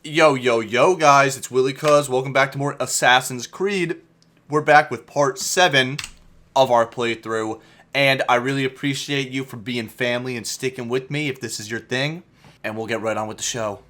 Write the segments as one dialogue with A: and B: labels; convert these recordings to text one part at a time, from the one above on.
A: Yo, guys, it's Willie Cuz. Welcome back to more Assassin's Creed. We're back with part 7 of our playthrough, and I really appreciate you for being family and sticking with me if this is your thing, and we'll get right on with the show.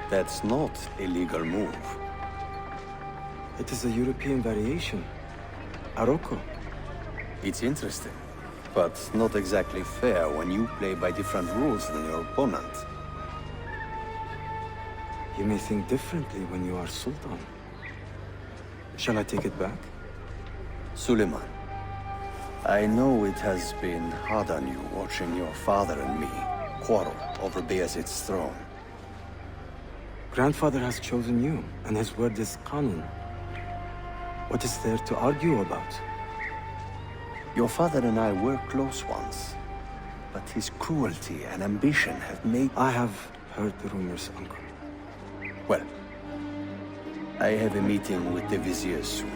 B: That's not a legal move.
C: It is a European variation. Arocco.
B: It's interesting, but not exactly fair when you play by different rules than your opponent.
C: You may think differently when you are Sultan. Shall I take it back?
B: Suleiman, I know it has been hard on you watching your father and me quarrel over Bayezid's throne.
C: Grandfather has chosen you, and his word is Qanun. What is there to argue about?
B: Your father and I were close once, but his cruelty and ambition have made...
C: I have heard the rumors, Uncle.
B: Well, I have a meeting with the Vizier soon.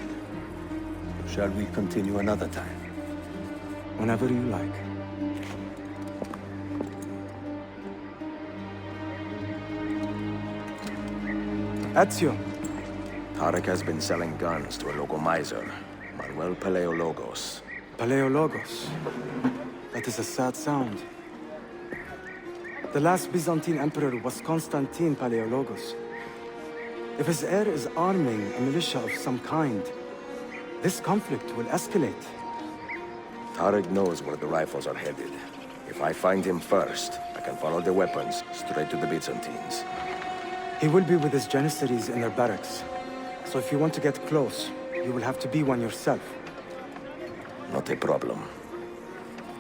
B: Shall we continue another time?
C: Whenever you like. Ezio.
D: Tarek has been selling guns to a local miser, Manuel Paleologos.
C: Paleologos. That is a sad sound. The last Byzantine emperor was Constantine Paleologos. If his heir is arming a militia of some kind, this conflict will escalate.
D: Tarek knows where the rifles are headed. If I find him first, I can follow the weapons straight to the Byzantines.
C: He will be with his Janissarys in their barracks. So if you want to get close, you will have to be one yourself.
D: Not a problem.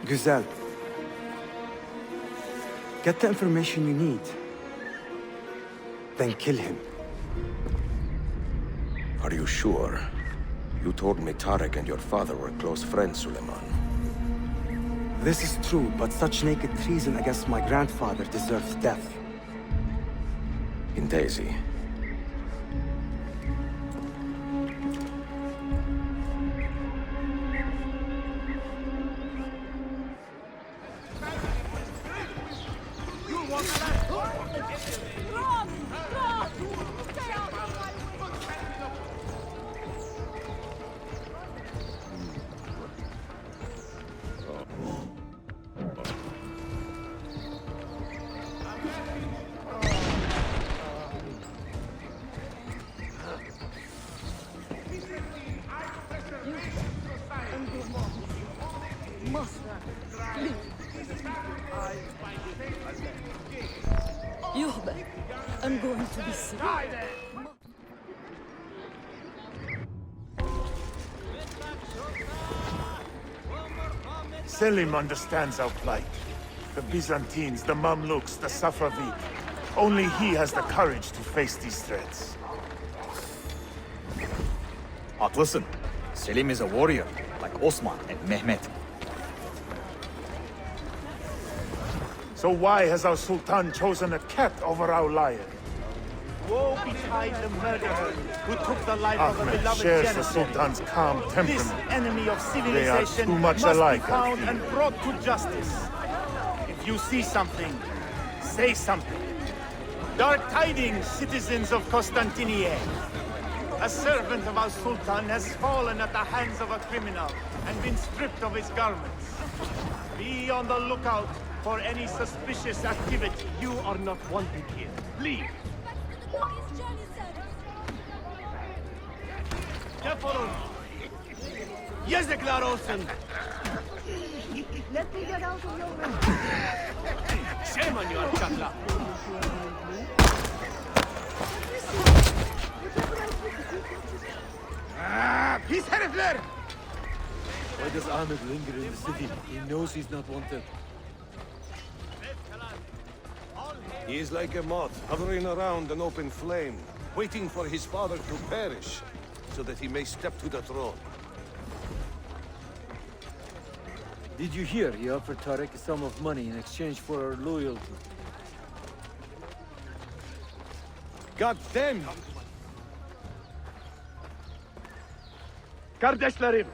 C: Güzel. Get the information you need. Then kill him.
D: Are you sure? You told me Tarek and your father were close friends, Suleiman.
C: This is true, but such naked treason against my grandfather deserves death.
D: In Daisy.
E: I'm going to be sick.
F: Selim understands our plight. The Byzantines, the Mamluks, the Safavid. Only he has the courage to face these threats.
G: Haklısın. Selim is a warrior, like Osman and Mehmet.
F: So why has our Sultan chosen a cat over our lion?
H: Woe betide the murderer who took the life of a
F: Ahmed
H: beloved
F: shares the
H: Janissary.
F: Sultan's calm
H: This
F: temperament.
H: enemy of
F: They are
H: civilization
F: too much
H: must
F: alike,
H: be
F: I
H: found
F: fear.
H: and brought to justice. If you see something, say something. Dark tidings, citizens of Constantinople. A servant of our Sultan has fallen at the hands of a criminal and been stripped of his garments. Be on the lookout for any suspicious activity.
I: You are not wanted here. Leave.
H: Defolun! Yazıklar olsun!
E: Let me get out of your way.
H: Shame on you, Alcatla! Pis herifler!
I: Why does Ahmed linger in the city? He knows he's not wanted.
H: All hail
I: He is like a moth hovering around an open flame, waiting for his father to perish, so that he may step to the throne.
J: Did you hear he offered Tarek a sum of money in exchange for our loyalty?
I: God damn!
K: Gardesh Larim!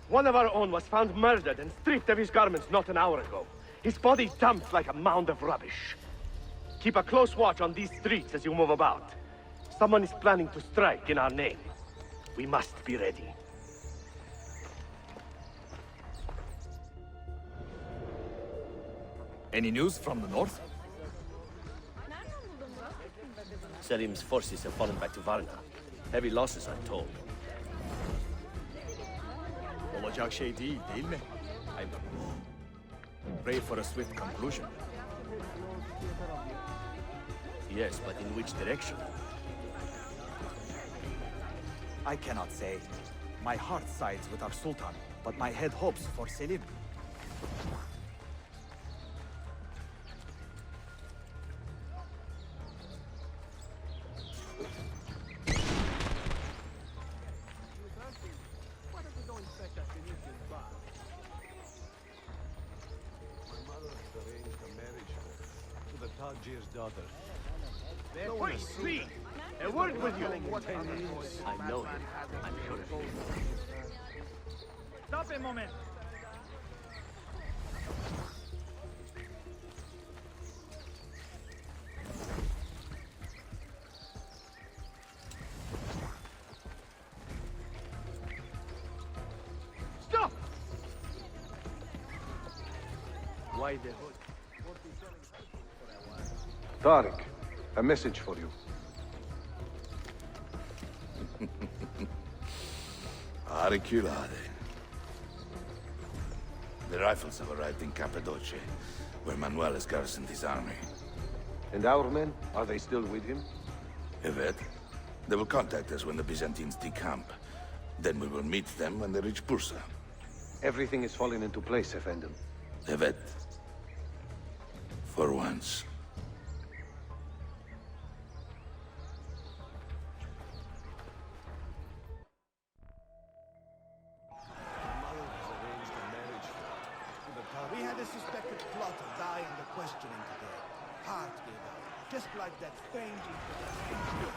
K: One of our own was found murdered and stripped of his garments not an hour ago. His body dumped like a mound of rubbish. Keep a close watch on these streets as you move about. Someone is planning to strike in our name. We must be ready.
G: Any news from the north?
I: Selim's forces have fallen back to Varna. Heavy losses, I'm told.
G: Olacak şey değil mi? I pray for a swift conclusion.
I: Yes, but in which direction?
G: I cannot say. My heart sides with our Sultan, but my head hopes for Selim.
I: Tajir's daughter.
K: Wait, please! A word with you!
I: I know him. I'm sure.
H: Stop a moment.
K: Stop!
I: Why the hood? Tariq, a message for you.
L: Auriculade. The rifles have arrived in Cappadocia, where Manuel has garrisoned his army.
I: And our men, are they still with him?
L: Evet. They will contact us when the Byzantines decamp. Then we will meet them when they reach Bursa.
I: Everything is falling into place, Effendim.
L: Evet. For once.
H: We had a suspected plotter die in the questioning today. Heart gave out, just like that famed information.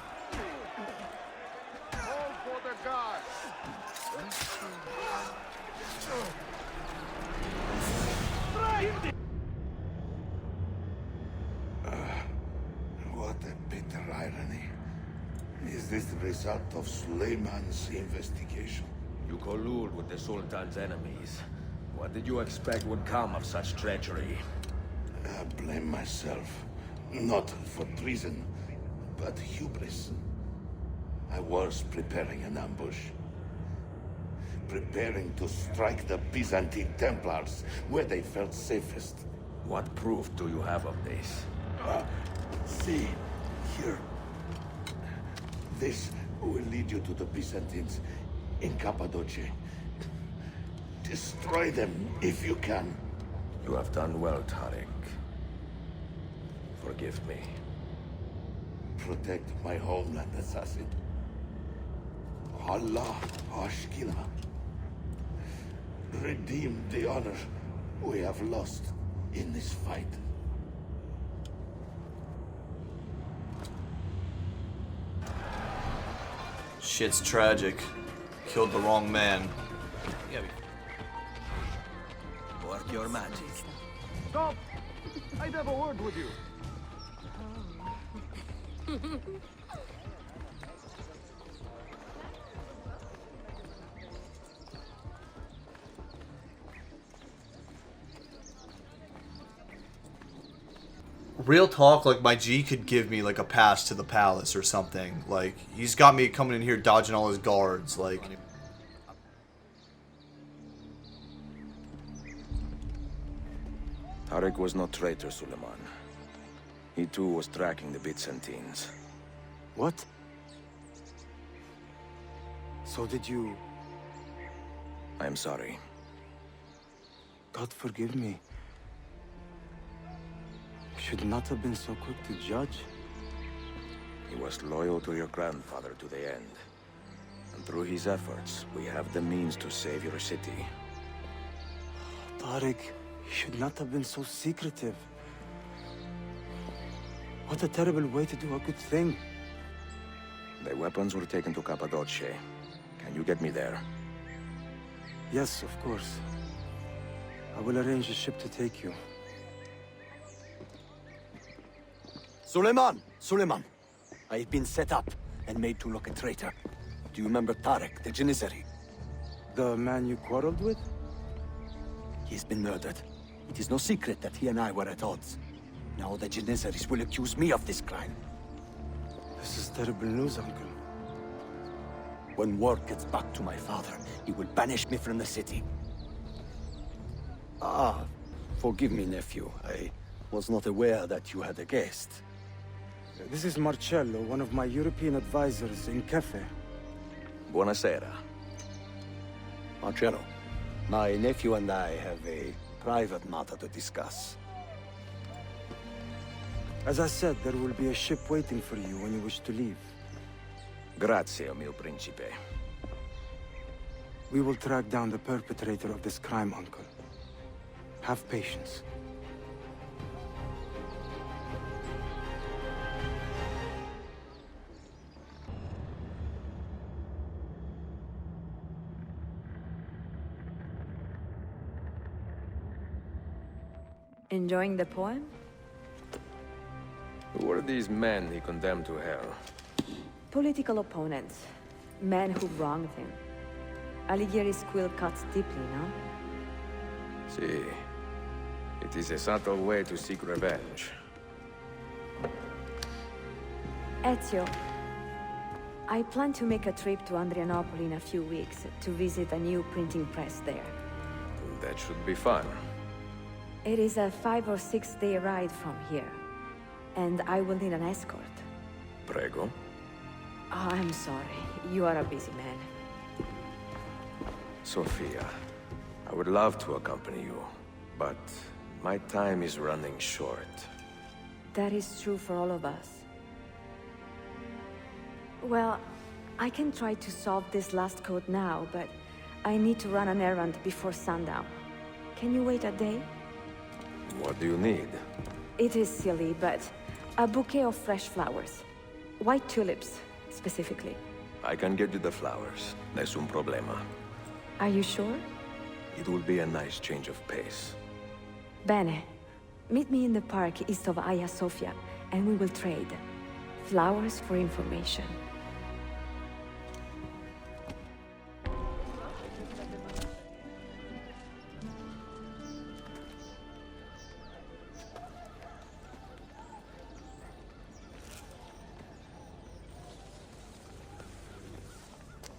F: All for the gods!
L: What a bitter irony. Is this the result of SULEIMAN'S investigation?
D: You collude with the Sultan's enemies. What did you expect would come of such treachery?
L: I blame myself. Not for treason, but hubris. I was preparing an ambush. Preparing to strike the Byzantine Templars where they felt safest.
D: What proof do you have of this?
L: See, here. This will lead you to the Byzantines in Cappadocia. Destroy them if you can.
D: You have done well, Tariq. Forgive me.
L: Protect my homeland, assassin. Allah Ashkina. Redeem the honor we have lost in this fight.
A: Shit's tragic. Killed the wrong man.
B: Work your magic.
I: Stop! I'd have a word with you.
A: Real talk, like, my G could give me, like, a pass to the palace or something. Like, he's got me coming in here dodging all his guards, like...
D: Tariq was no traitor, Suleiman. He too was tracking the Byzantines.
C: What? So did you...
D: I'm sorry.
C: God forgive me. should not have been so quick to judge.
D: He was loyal to your grandfather to the end. And through his efforts, we have the means to save your city.
C: Tariq, you should not have been so secretive. What a terrible way to do a good thing.
D: The weapons were taken to Cappadocia. Can you get me there?
C: Yes, of course. I will arrange a ship to take you.
B: Suleiman! Suleiman! I've been set up and made to look a traitor. Do you remember Tariq, the Janissary?
C: The man you quarreled with?
B: He's been murdered. It is no secret that he and I were at odds. Now the Janissaries will accuse me of this crime.
C: This is terrible news, Uncle.
B: When word gets back to my father, he will banish me from the city. Ah, forgive me, nephew. I was not aware that you had a guest.
C: This is Marcello, one of my European advisors in Cafe.
D: Buonasera.
B: Marcello, my nephew and I have a private matter to discuss.
C: As I said, there will be a ship waiting for you when you wish to leave.
D: Grazie, mio principe.
C: We will track down the perpetrator of this crime, Uncle. Have patience.
E: Enjoying the poem?
D: Who were these men he condemned to hell?
E: Political opponents. Men who wronged him. Alighieri's quill cuts deeply, no?
D: See, it is a subtle way to seek revenge.
E: Ezio, I plan to make a trip to Andrianople in a few weeks to visit a new printing press there.
D: That should be fun.
E: It is a 5 or 6 day ride from here, and I will need an escort.
D: Prego.
E: Oh, I'm sorry. You are a busy man.
D: Sophia, I would love to accompany you, but my time is running short.
E: That is true for all of us. Well, I can try to solve this last code now, but I need to run an errand before sundown. Can you wait a day?
D: What do you need?
E: It is silly, but a bouquet of fresh flowers. White tulips, specifically.
D: I can get you the flowers. Nessun problema.
E: Are you sure?
D: It will be a nice change of pace.
E: Bene. Meet me in the park east of Hagia Sophia, and we will trade. Flowers for information.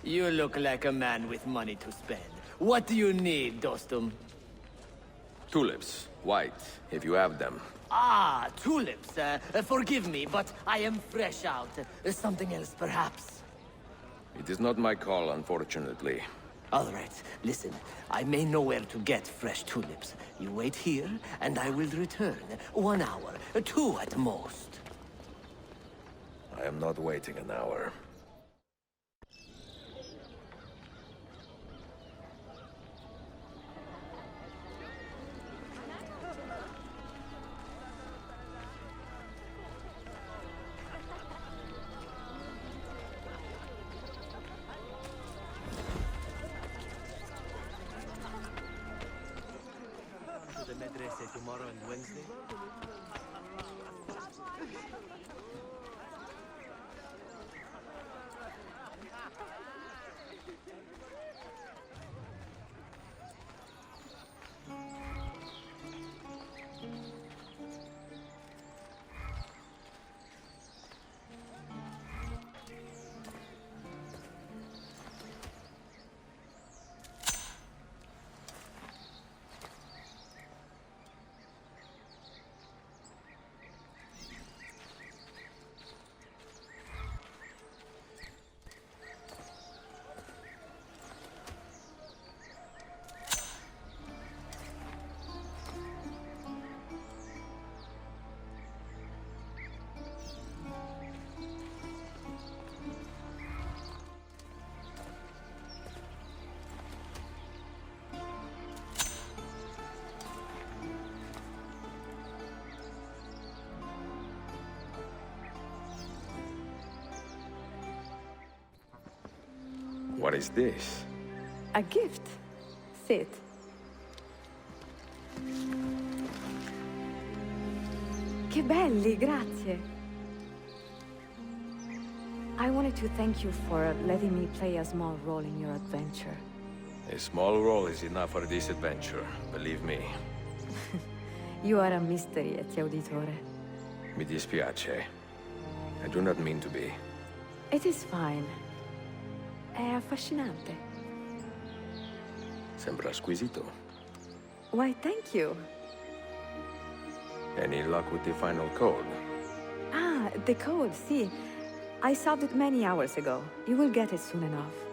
M: You look like a man with money to spend. What do you need, Dostum?
D: Tulips. White, if you have them.
M: Ah, tulips. Forgive me, but I am fresh out. Something else, perhaps?
D: It is not my call, unfortunately.
M: All right, listen. I may know where to get fresh tulips. You wait here, and I will return. 1 hour, 2 at most.
D: I am not waiting an hour.
M: The medrese tomorrow and Wednesday?
D: What is this?
E: A gift. Sit. Che belli, grazie. I wanted to thank you for letting me play a small role in your adventure.
D: A small role is enough for this adventure, believe me.
E: You are a mystery, Ezio Auditore.
D: Mi dispiace. I do not mean to be.
E: It is fine. È affascinante.
D: Sembra squisito.
E: Why, thank you.
D: Any luck with the final code?
E: Ah, the code, see. I solved it many hours ago. You will get it soon enough.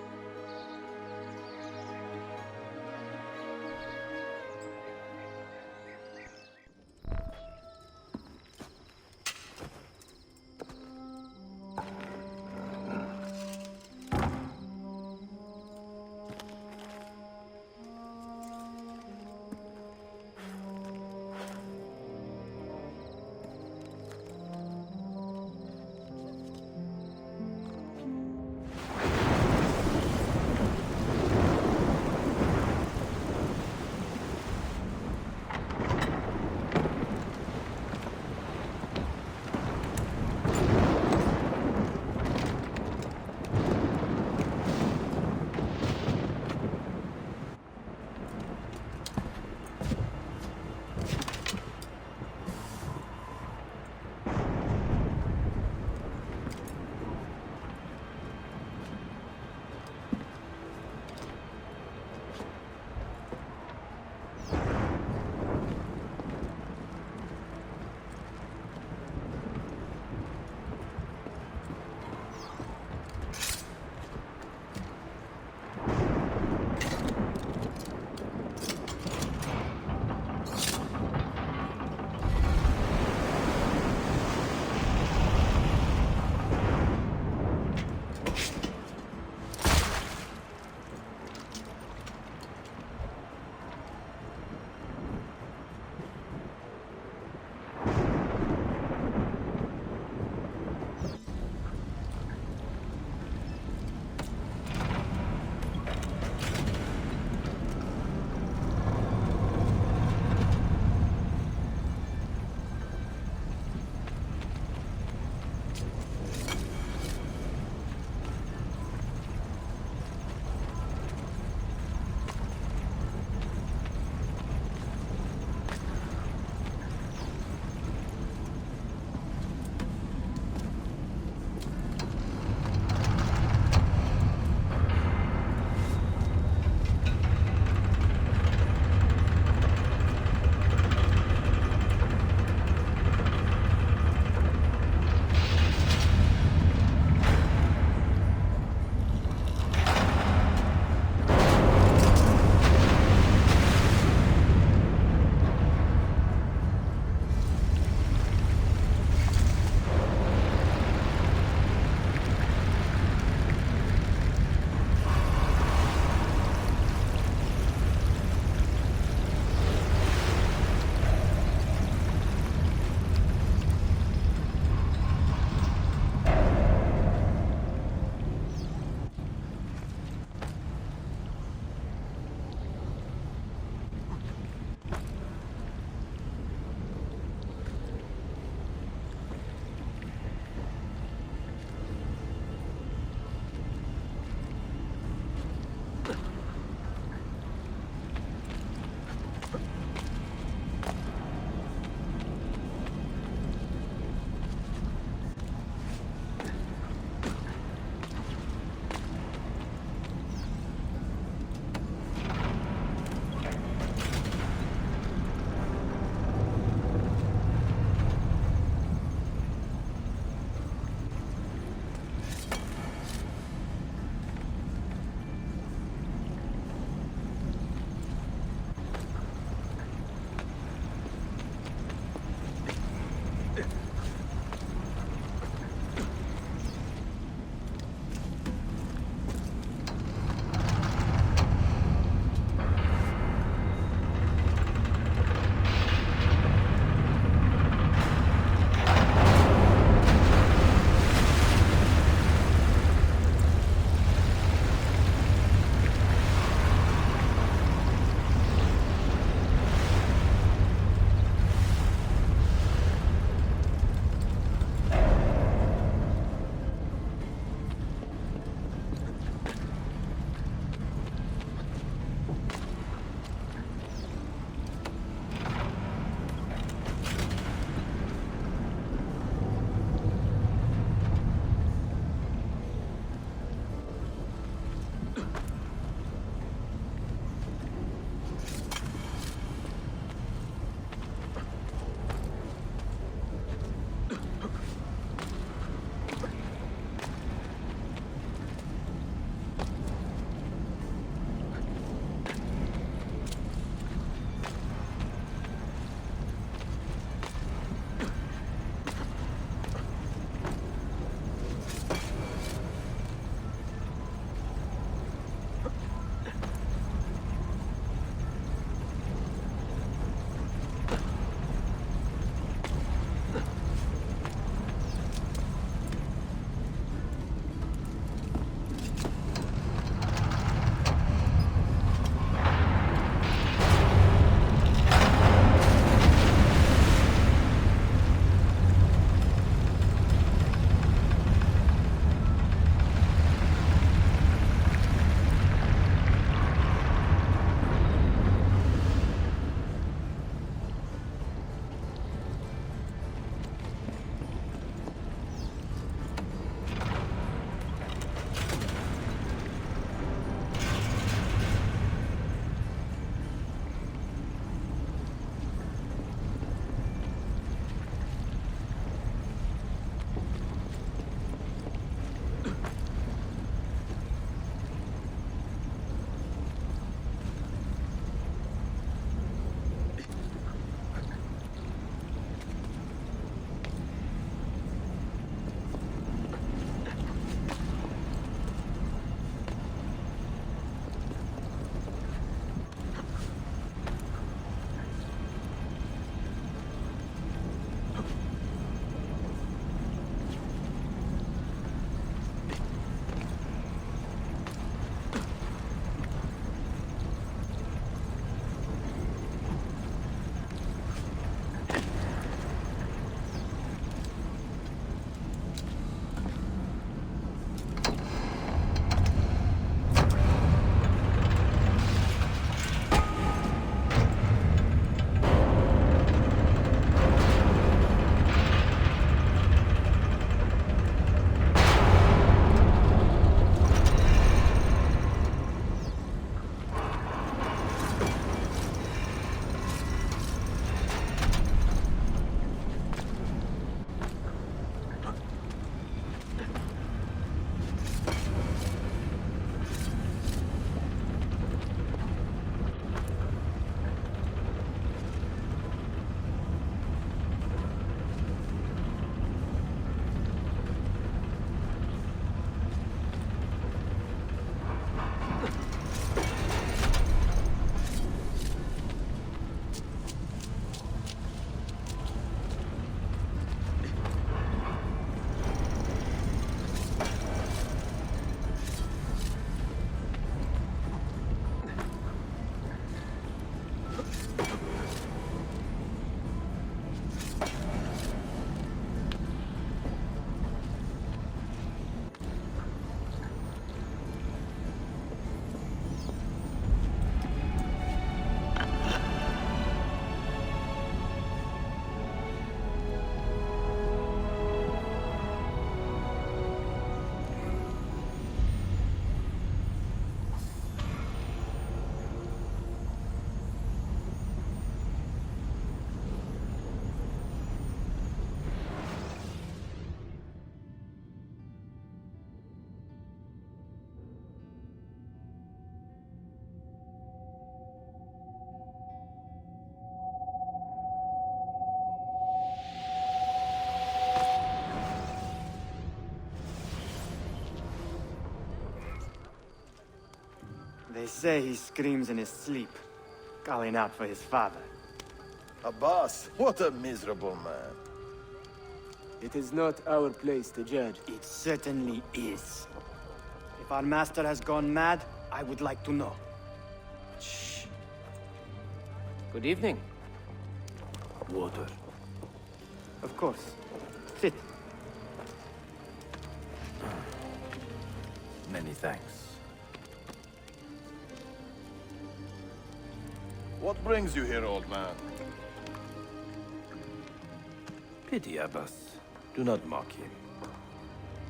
C: They say he screams in his sleep, calling out for his father.
L: Abbas, what a miserable man.
C: It is not our place to judge. It certainly is. If our master has gone mad, I would like to know.
M: Shh. Good evening.
C: Water. Of course. Sit.
N: Many thanks.
L: What brings you here, old man?
N: Pity Abbas. Do not mock him.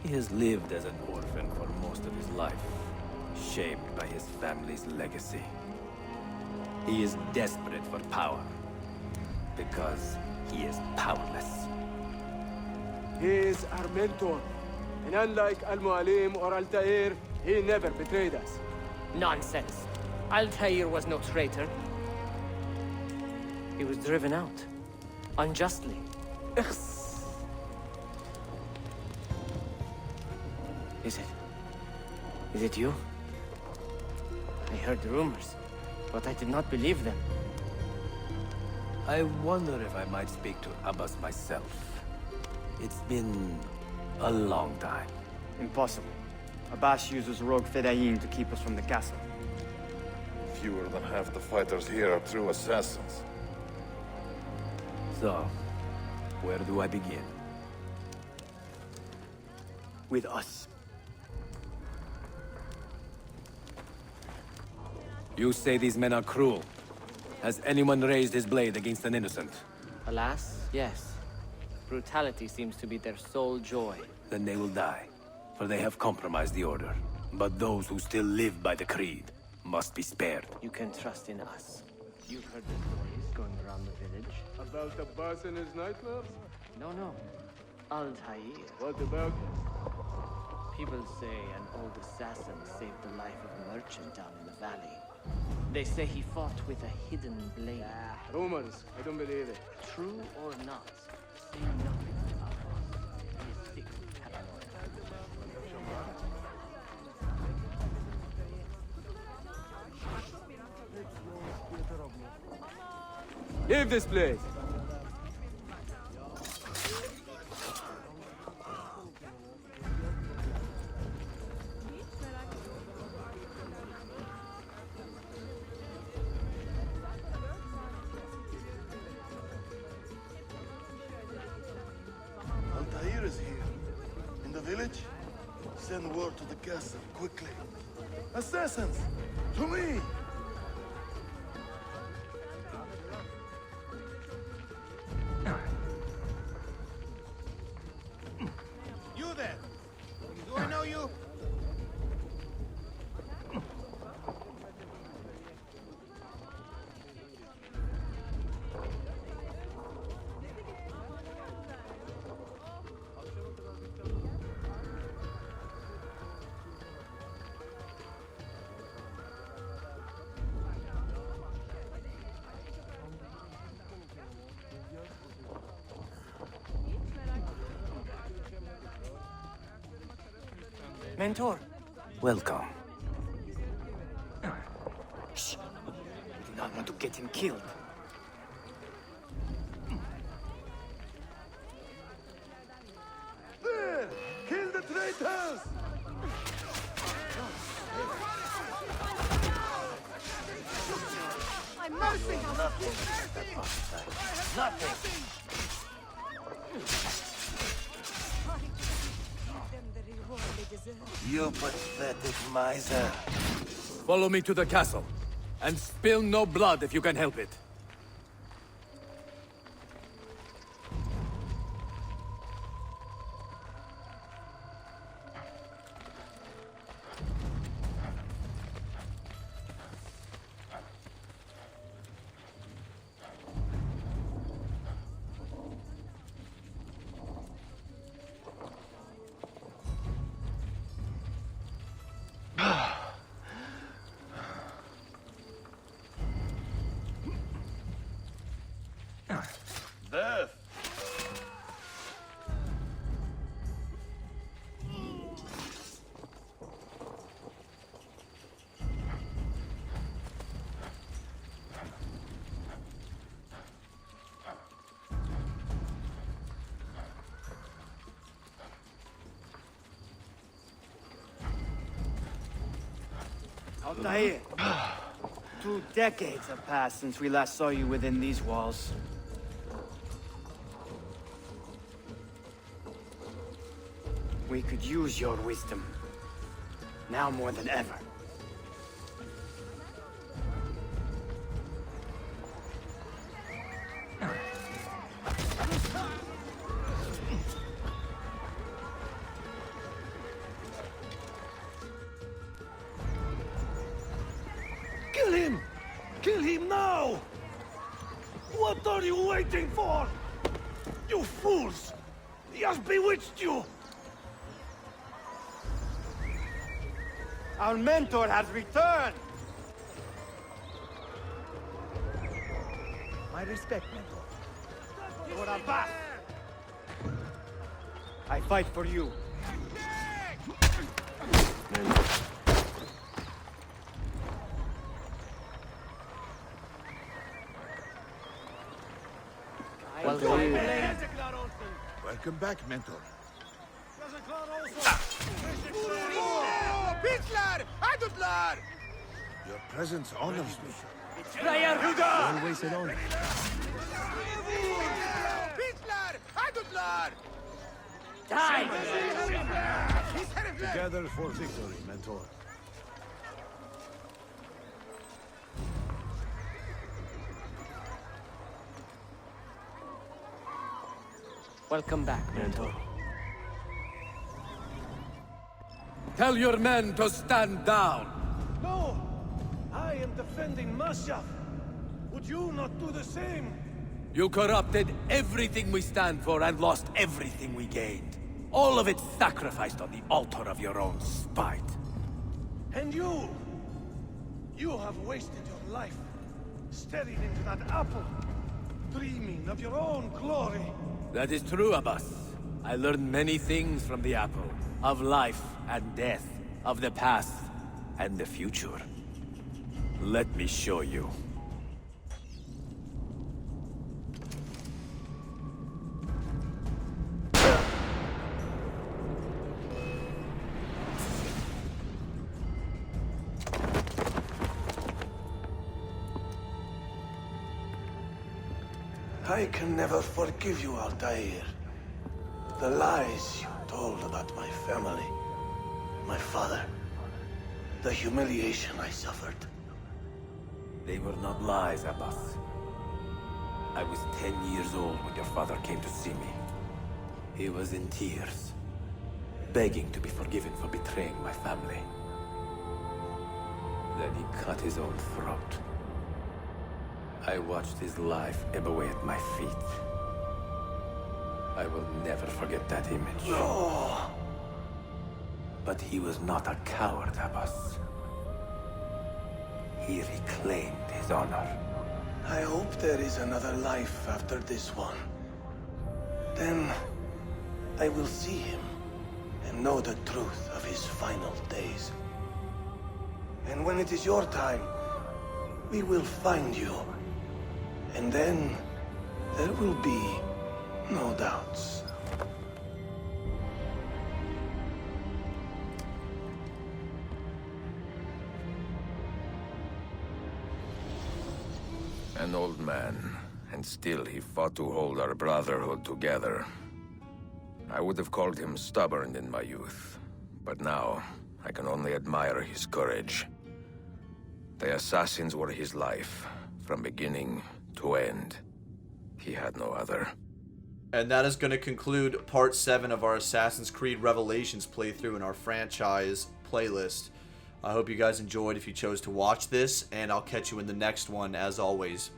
N: He has lived as an orphan for most of his life, shaped by his family's legacy. He is desperate for power, because he is powerless.
C: He is our mentor. And unlike Al-Mualim or Altair, he never betrayed us.
M: Nonsense. Altair was no traitor. He was driven out. Unjustly. Is it you? I heard the rumors, but I did not believe them.
N: I wonder if I might speak to Abbas myself. It's been a long time.
C: Impossible. Abbas uses rogue Fedayeen to keep us from the castle.
L: Fewer than half the fighters here are true assassins.
N: So, where do I begin?
C: With us.
N: You say these men are cruel. Has anyone raised his blade against an innocent?
M: Alas, yes. Brutality seems to be their sole joy.
N: Then they will die, for they have compromised the Order. But those who still live by the Creed must be spared.
M: You can trust in us. You've heard the stories going around the village.
C: About Abbas and his nightmares?
M: No. Altair.
C: What about?
M: People say an old assassin saved the life of a merchant down in the valley. They say he fought with a hidden blade.
C: Rumors. I don't believe it.
M: True or not, say nothing to Abbas. He is sick with paranoia.
C: Leave this place!
L: Altair is here. In the village? Send word to the castle, quickly. Assassins! To me!
H: You there! Do I know you?
M: Mentor!
N: Welcome.
C: Shh! We do not want to get him killed.
L: There! Kill the traitors!
H: I'm mercy!
L: Nothing! You pathetic miser.
N: Follow me to the castle, and spill no blood if you can help it.
C: Altair, 2 decades have passed since we last saw you within these walls. We could use your wisdom, now more than ever.
I: Kill him! Kill him now! What are you waiting for? You fools! He has bewitched you!
C: Our mentor has returned!
G: My respect, mentor.
C: Lord Abbas! I fight for you.
F: Welcome back, mentor. Your presence honors me.
C: Always an honor.
I: Together for victory, mentor.
C: Welcome back, mentor.
N: Tell your men to stand down.
I: No! I am defending Mashav. Would you not do the same?
N: You corrupted everything we stand for and lost everything we gained. All of it sacrificed on the altar of your own spite.
I: And you! You have wasted your life, staring into that apple, dreaming of your own glory.
N: That is true, Abbas. I learned many things from the apple. Of life and death. Of the past and the future. Let me show you.
I: I can never forgive you, Altair. The lies you told about my family, my father, the humiliation I suffered.
N: They were not lies, Abbas. I was 10 years old when your father came to see me. He was in tears, begging to be forgiven for betraying my family. Then he cut his own throat. I watched his life ebb away at my feet. I will never forget that image.
I: No!
N: But he was not a coward, Abbas. He reclaimed his honor.
I: I hope there is another life after this one. Then I will see him and know the truth of his final days. And when it is your time, we will find you. And then there will be no doubts.
D: An old man, and still he fought to hold our brotherhood together. I would have called him stubborn in my youth, but now I can only admire his courage. The assassins were his life, from beginning to end. He had no other.
A: And that is going to conclude part 7 of our Assassin's Creed Revelations playthrough in our franchise playlist. I hope you guys enjoyed if you chose to watch this, and I'll catch you in the next one as always.